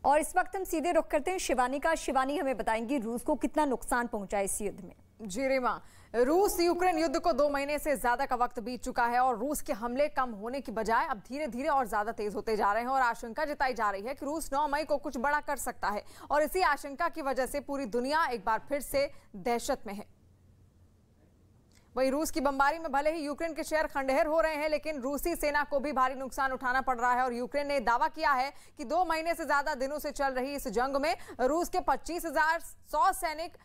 और इस वक्त हम सीधे रुख करते हैं शिवानी का। शिवानी हमें बताएंगी रूस को कितना नुकसान पहुंचा इस युद्ध में। जी रीमा, रूस यूक्रेन युद्ध को 2 महीने से ज्यादा का वक्त बीत चुका है और रूस के हमले कम होने की बजाय अब धीरे धीरे और ज्यादा तेज होते जा रहे हैं और आशंका जताई जा रही है कि रूस 9 मई को कुछ बड़ा कर सकता है और इसी आशंका की वजह से पूरी दुनिया एक बार फिर से दहशत में है। वहीं रूस की बमबारी में भले ही यूक्रेन के शहर खंडहर हो रहे हैं, लेकिन रूसी सेना को भी भारी नुकसान उठाना पड़ रहा है और यूक्रेन ने दावा किया है कि 2 महीने से ज्यादा दिनों से चल रही इस जंग में रूस के 25,100 सैनिक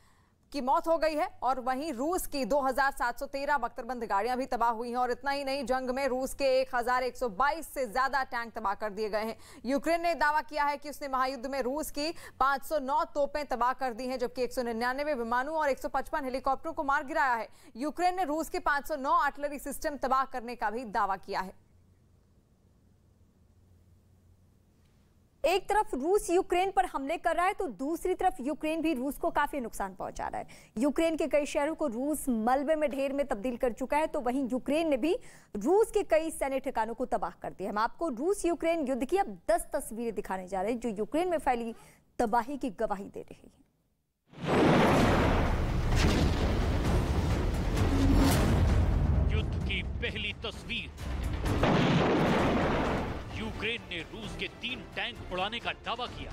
की मौत हो गई है और वहीं रूस की 2,713 बख्तरबंद गाड़ियां भी तबाह हुई हैं और इतना ही नहीं, जंग में रूस के 1,122 से ज्यादा टैंक तबाह कर दिए गए हैं। यूक्रेन ने दावा किया है कि उसने महायुद्ध में रूस की 509 तोपें तबाह कर दी हैं, जबकि 199 विमानों और 155 हेलीकॉप्टरों को मार गिराया है। यूक्रेन ने रूस के 509 आर्टिलरी सिस्टम तबाह करने का भी दावा किया है। एक तरफ रूस यूक्रेन पर हमले कर रहा है तो दूसरी तरफ यूक्रेन भी रूस को काफी नुकसान पहुंचा रहा है। यूक्रेन के कई शहरों को रूस मलबे में ढेर में तब्दील कर चुका है, तो वहीं यूक्रेन ने भी रूस के कई सैन्य ठिकानों को तबाह कर दिया। हम आपको रूस यूक्रेन युद्ध की अब 10 तस्वीरें दिखाने जा रहे हैं जो यूक्रेन में फैली तबाही की गवाही दे रही है। युद्ध की पहली तस्वीर। यूक्रेन ने रूस के 3 टैंक उड़ाने का दावा किया।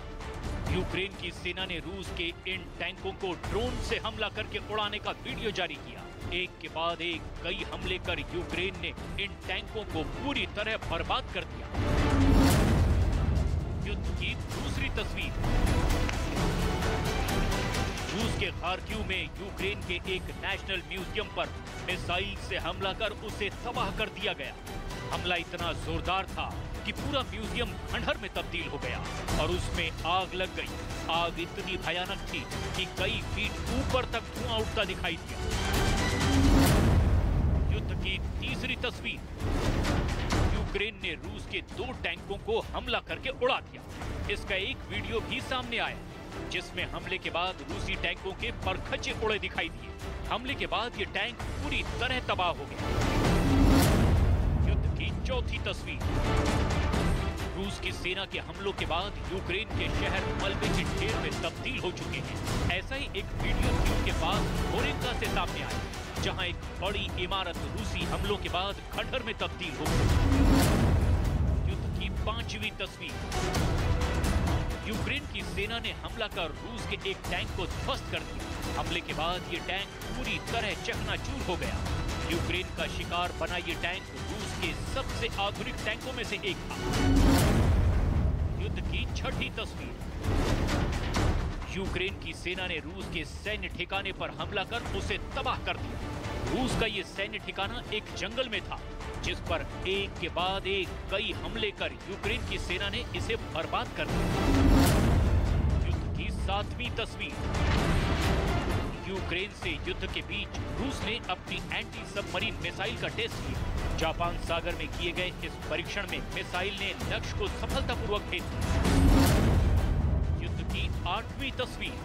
यूक्रेन की सेना ने रूस के इन टैंकों को ड्रोन से हमला करके उड़ाने का वीडियो जारी किया। एक के बाद एक कई हमले कर यूक्रेन ने इन टैंकों को पूरी तरह बर्बाद कर दिया। युद्ध की दूसरी तस्वीर। रूस के खार्किव में यूक्रेन के एक नेशनल म्यूजियम पर मिसाइल से हमला कर उसे तबाह कर दिया गया। हमला इतना जोरदार था कि पूरा म्यूजियम खंडहर में तब्दील हो गया और उसमें आग लग गई। आग इतनी भयानक थी कि कई फीट ऊपर तक धुआं उठता दिखाई दिया। युद्ध की तीसरी तस्वीर। यूक्रेन ने रूस के 2 टैंकों को हमला करके उड़ा दिया। इसका एक वीडियो भी सामने आया जिसमें हमले के बाद रूसी टैंकों के परखच्चे उड़े दिखाई दिए। हमले के बाद ये टैंक पूरी तरह तबाह हो गया। युद्ध की चौथी तस्वीर। रूस की सेना के हमलों के बाद यूक्रेन के शहर मलबे के ढेर में तब्दील हो चुके हैं। ऐसा ही एक वीडियो कीव के पास होरेंका से सामने आया, जहां एक बड़ी इमारत रूसी हमलों के बाद खंडहर में तब्दील हो गई। युद्ध की 5वीं तस्वीर। यूक्रेन की सेना ने हमला कर रूस के एक टैंक को ध्वस्त कर दिया। हमले के बाद ये टैंक पूरी तरह चकनाचूर हो गया। यूक्रेन का शिकार बना ये टैंक रूस के सबसे आधुनिक टैंकों में से एक था। युद्ध की 6ठी तस्वीर। यूक्रेन की सेना ने रूस के सैन्य ठिकाने पर हमला कर उसे तबाह कर दिया। रूस का ये सैन्य ठिकाना एक जंगल में था, जिस पर एक के बाद एक कई हमले कर यूक्रेन की सेना ने इसे बर्बाद कर दिया। युद्ध की 7वीं तस्वीर। यूक्रेन से युद्ध के बीच रूस ने अपनी एंटी सबमरीन मिसाइल का टेस्ट किया। जापान सागर में किए गए इस परीक्षण में मिसाइल ने लक्ष्य को सफलतापूर्वक भेद दिया। युद्ध की 8वीं तस्वीर।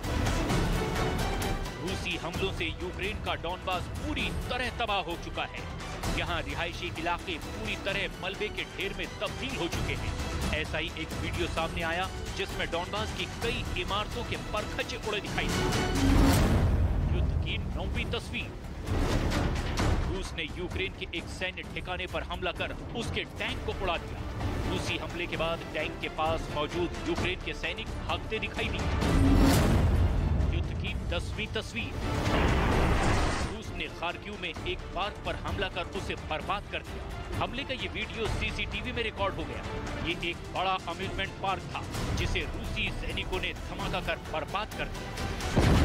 रूसी हमलों से यूक्रेन का डॉनबास पूरी तरह तबाह हो चुका है। यहाँ रिहायशी इलाके पूरी तरह मलबे के ढेर में तब्दील हो चुके हैं। ऐसा ही एक वीडियो सामने आया जिसमें डॉनबास की कई इमारतों के परखच्चे उड़े दिखाई दिए। युद्ध की 9वीं तस्वीर। रूस ने यूक्रेन के एक सैन्य ठिकाने पर हमला कर उसके टैंक को उड़ा दिया। रूसी हमले के बाद टैंक के पास मौजूद यूक्रेन के सैनिक भागते दिखाई दिए। युद्ध की 10वीं तस्वीर। रूस ने खार्किव में एक पार्क पर हमला कर उसे बर्बाद कर दिया। हमले का ये वीडियो सीसीटीवी में रिकॉर्ड हो गया। ये एक बड़ा अम्यूजमेंट पार्क था जिसे रूसी सैनिकों ने धमाका कर बर्बाद कर दिया।